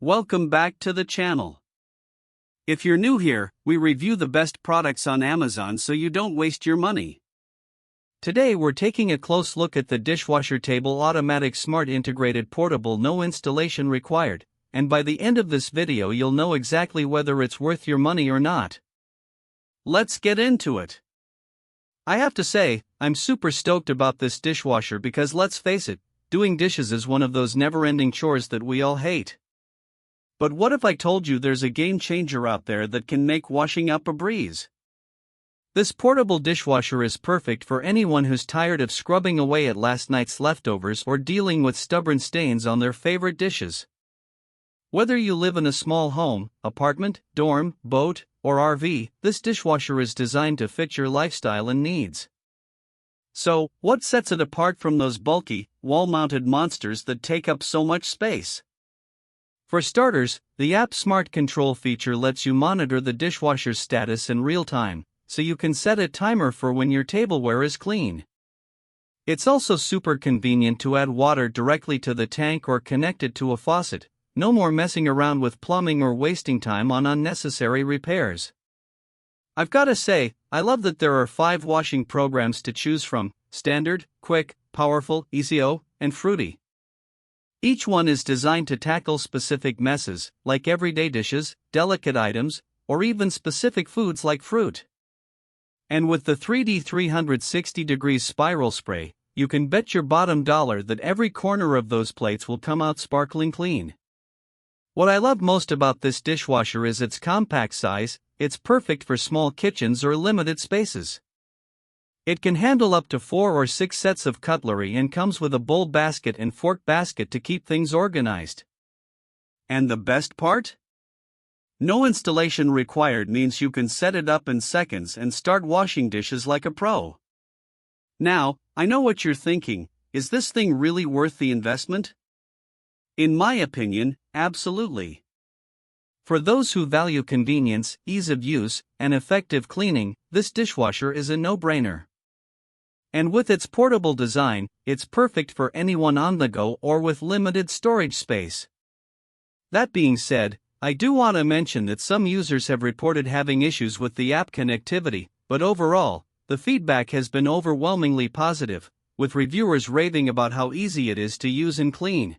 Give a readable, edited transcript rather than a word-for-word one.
Welcome back to the channel. If you're new here, we review the best products on Amazon so you don't waste your money. Today we're taking a close look at the Dishwasher Table Automatic Smart Integrated Portable, no installation required, and by the end of this video you'll know exactly whether it's worth your money or not. Let's get into it. I have to say, I'm super stoked about this dishwasher because let's face it, doing dishes is one of those never-ending chores that we all hate. But what if I told you there's a game changer out there that can make washing up a breeze? This portable dishwasher is perfect for anyone who's tired of scrubbing away at last night's leftovers or dealing with stubborn stains on their favorite dishes. Whether you live in a small home, apartment, dorm, boat, or RV, this dishwasher is designed to fit your lifestyle and needs. So, what sets it apart from those bulky, wall-mounted monsters that take up so much space? For starters, the app's Smart Control feature lets you monitor the dishwasher's status in real time, so you can set a timer for when your tableware is clean. It's also super convenient to add water directly to the tank or connect it to a faucet. No more messing around with plumbing or wasting time on unnecessary repairs. I've gotta say, I love that there are 5 washing programs to choose from: Standard, Quick, Powerful, Easy-O, and Fruity. Each one is designed to tackle specific messes, like everyday dishes, delicate items, or even specific foods like fruit. And with the 3D 360-degree spiral spray, you can bet your bottom dollar that every corner of those plates will come out sparkling clean. What I love most about this dishwasher is its compact size. It's perfect for small kitchens or limited spaces. It can handle up to 4 or 6 sets of cutlery and comes with a bowl basket and fork basket to keep things organized. And the best part? No installation required means you can set it up in seconds and start washing dishes like a pro. Now, I know what you're thinking, is this thing really worth the investment? In my opinion, absolutely. For those who value convenience, ease of use, and effective cleaning, this dishwasher is a no-brainer. And with its portable design, it's perfect for anyone on the go or with limited storage space. That being said, I do want to mention that some users have reported having issues with the app connectivity, but overall, the feedback has been overwhelmingly positive, with reviewers raving about how easy it is to use and clean.